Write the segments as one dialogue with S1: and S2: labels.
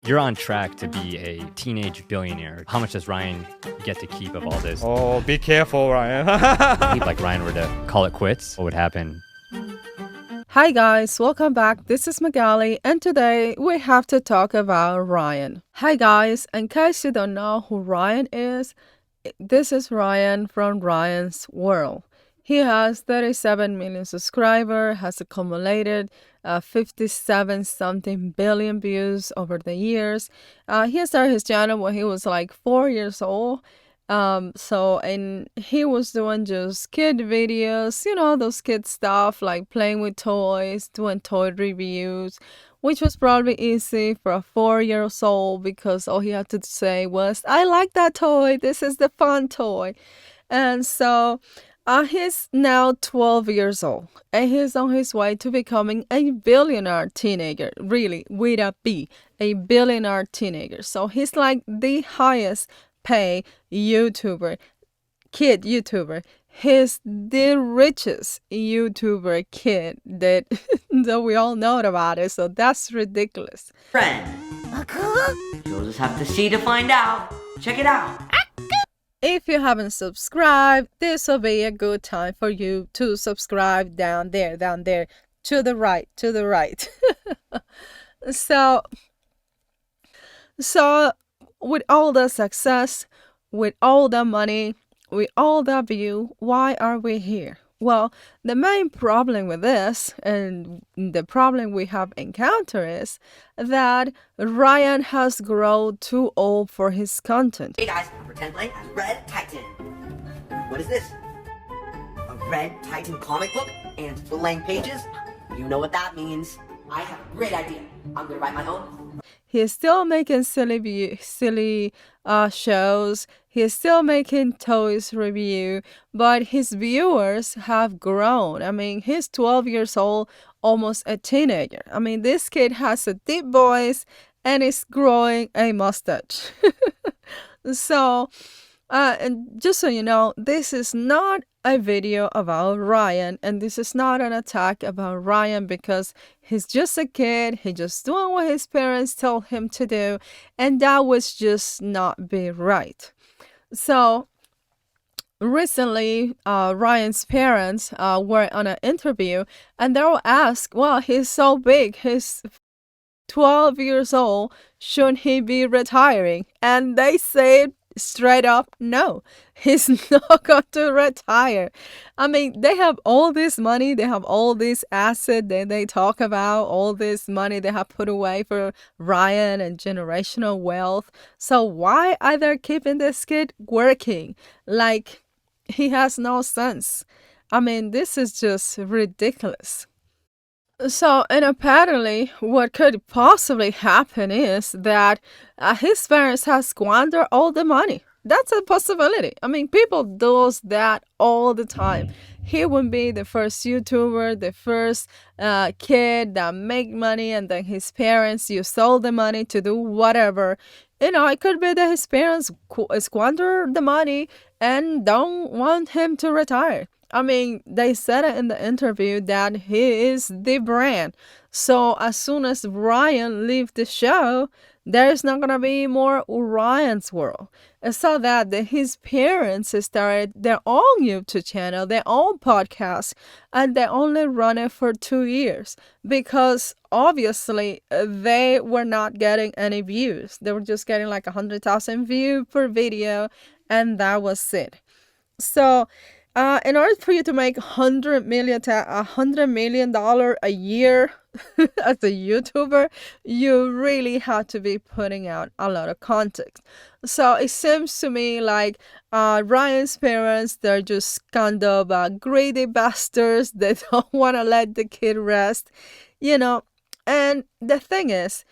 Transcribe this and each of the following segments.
S1: You're on track to be a teenage billionaire. How much does Ryan get to keep of all this?
S2: Oh, be careful, Ryan.
S1: If like Ryan were to call it quits, what would happen?
S3: Hi guys, welcome back. This is Magali, and today we have to talk about Ryan. Hi guys, in case you don't know who Ryan is, this is Ryan from Ryan's World. He has 37 million subscribers, has accumulated 57 something billion views over the years. He started his channel when he was like 4 years old. And he was doing just kid videos, those kid stuff like playing with toys, doing toy reviews, which was probably easy for a 4 year old because all he had to say was, I like that toy. This is the fun toy. And so he's now 12 years old and he's on his way to becoming a billionaire teenager, really, with a B, a billionaire teenager. So he's like the highest pay YouTuber, kid YouTuber. He's the richest YouTuber kid that, that we all know about it. So that's ridiculous.
S4: Friend. You'll just have to see to find out. Check it out.
S3: If you haven't subscribed, this will be a good time for you to subscribe down there, to the right. So with all the success, with all the money, with all the view, why are we here? Well, the main problem with this, and the problem we have encountered, is that Ryan has grown too old for his content.
S4: Hey guys, I'm pretend playing as Red Titan. What is this? A Red Titan comic book and blank pages? You know what that means. I have a great idea. I'm gonna write my own.
S3: He's still making silly shows. He's still making toys review, but his viewers have grown. I mean, he's 12 years old, almost a teenager. I mean, this kid has a deep voice and is growing a mustache. So, and just so you know, this is not a video about Ryan, and this is not an attack about Ryan because he's just a kid. He's just doing what his parents told him to do, and that was just not be right. So recently, Ryan's parents were on an interview, and they were asked, well, he's so big, he's 12 years old, shouldn't he be retiring? And they said straight up, no, he's not going to retire. I mean, they have all this money, they have all this asset that they talk about, all this money they have put away for Ryan and generational wealth. So why are they keeping this kid working? Like, he has no sense. I mean, this is just ridiculous. So, and apparently, what could possibly happen is that his parents have squandered all the money. That's a possibility. I mean, people do that all the time. He wouldn't be the first YouTuber, the first kid that make money, and then his parents use all the money to do whatever. It could be that his parents squander the money and don't want him to retire. I mean, they said it in the interview that he is the brand. So as soon as Ryan leaves the show, there's not going to be more Ryan's World. And so that his parents started their own YouTube channel, their own podcast, and they only run it for 2 years because obviously they were not getting any views. They were just getting like 100,000 views per video, and that was it. So in order for you to make $100 million a year as a YouTuber, you really have to be putting out a lot of content. So it seems to me like Ryan's parents, they're just kind of greedy bastards. They don't want to let the kid rest, And the thing is,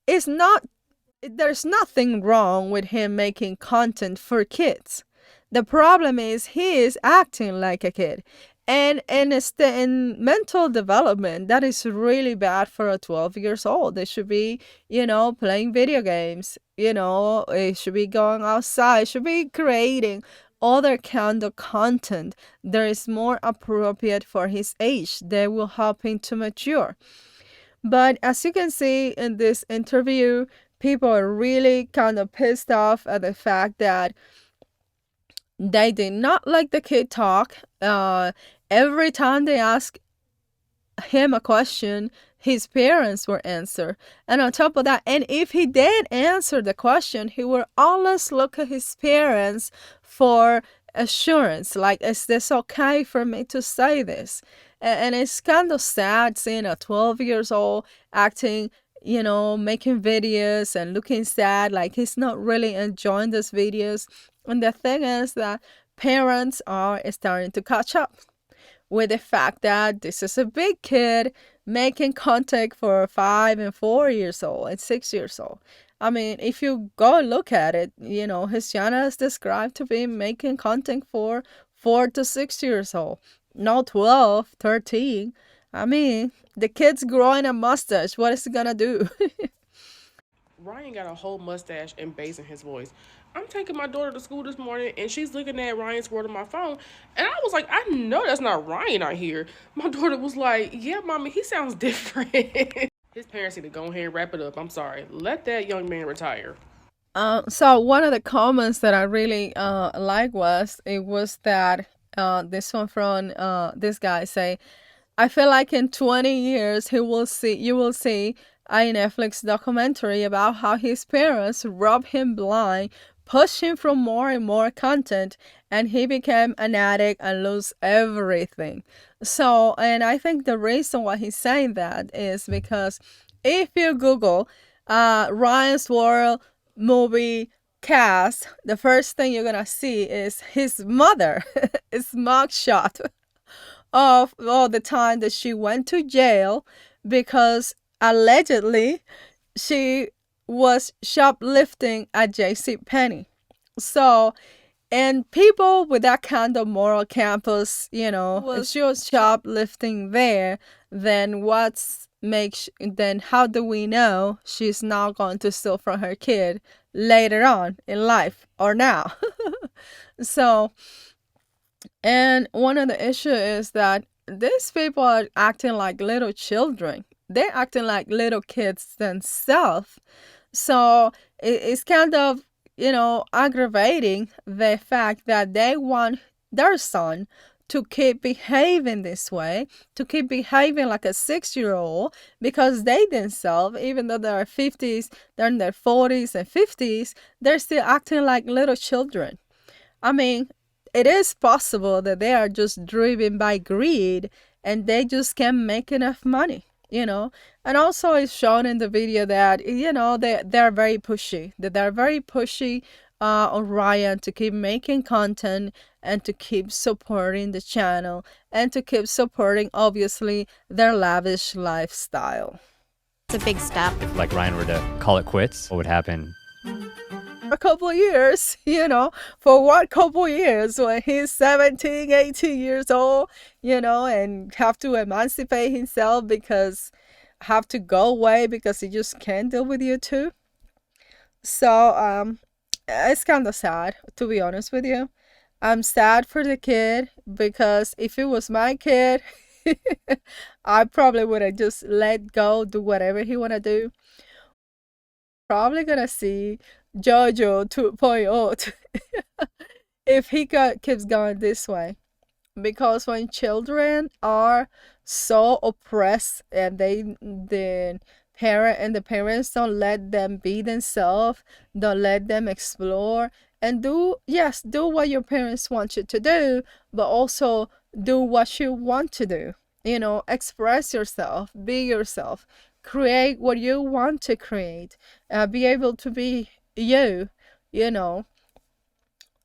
S3: there's nothing wrong with him making content for kids. The problem is he is acting like a kid. And in mental development, that is really bad for a 12 years old. They should be, playing video games. It should be going outside. Should be creating other kind of content that is more appropriate for his age. That will help him to mature. But as you can see in this interview, people are really kind of pissed off at the fact that they did not let the kid talk. Every time they ask him a question, his parents will answer. And on top of that, and if he did answer the question, he will always look at his parents for assurance. Like, is this okay for me to say this? And it's kind of sad seeing a 12 years old acting, making videos and looking sad, like he's not really enjoying these videos. And the thing is that parents are starting to catch up with the fact that this is a big kid making content for 5 and 4 years old and 6 years old. I mean, if you go look at it, his channel is described to be making content for 4 to 6 years old, not 12, 13. I mean, the kid's growing a mustache. What is he gonna do?
S2: Ryan got a whole mustache and bass in his voice. I'm taking my daughter to school this morning and she's looking at Ryan's word on my phone. And I was like, I know that's not Ryan out here. My daughter was like, yeah, mommy, he sounds different. His parents need to go ahead and wrap it up. I'm sorry. Let that young man retire.
S3: So one of the comments that I really was that this one from this guy say, I feel like in 20 years you will see a Netflix documentary about how his parents robbed him blind, pushed him for more and more content, and he became an addict and lost everything. So, and I think the reason why he's saying that is because if you Google Ryan's World movie cast, the first thing you're gonna see is his mother, his mugshot of all the time that she went to jail because allegedly she was shoplifting at JCPenney. So, and people with that kind of moral campus, if she was shoplifting there, then then how do we know she's not going to steal from her kid later on in life or now? So, and one of the issues is that these people are acting like little children. They're acting like little kids themselves. So it's kind of, aggravating the fact that they want their son to keep behaving this way, to keep behaving like a 6-year-old, because they themselves, even though they're 50s, they're in their 40s and 50s, they're still acting like little children. I mean, it is possible that they are just driven by greed and they just can't make enough money, And also it's shown in the video that, they're very pushy, that they're very pushy on Ryan to keep making content and to keep supporting the channel and to keep supporting, obviously, their lavish lifestyle.
S5: It's a big step.
S1: If like Ryan were to call it quits, what would happen?
S3: A couple of years, for what couple of years when he's 17, 18 years old, and have to emancipate himself because have to go away because he just can't deal with you too. So, it's kind of sad, to be honest with you. I'm sad for the kid because if it was my kid, I probably would have just let go, do whatever he want to do. Probably gonna see JoJo 2.0 if he keeps going this way, because when children are so oppressed and the parents don't let them be themselves, don't let them explore and do what your parents want you to do, but also do what you want to do. Express yourself, be yourself, create what you want to create, be able to be you.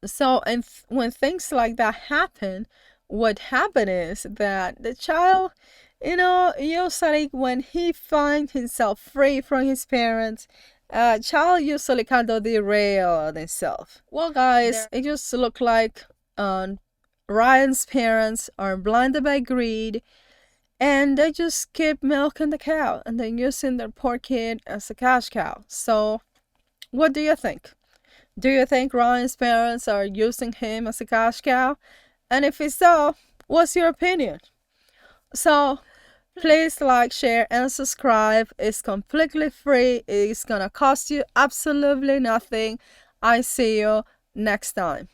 S3: So, and when things like that happen, what happen is that the child, usually when he finds himself free from his parents, child usually kind of derail themselves. Well, guys, it just look like Ryan's parents are blinded by greed, and they just keep milking the cow and then using their poor kid as a cash cow. So, what do you think? Do you think Ryan's parents are using him as a cash cow? And if it's so, what's your opinion? So, Please like, share, and subscribe. It's completely free. It's gonna cost you absolutely nothing. I see you next time.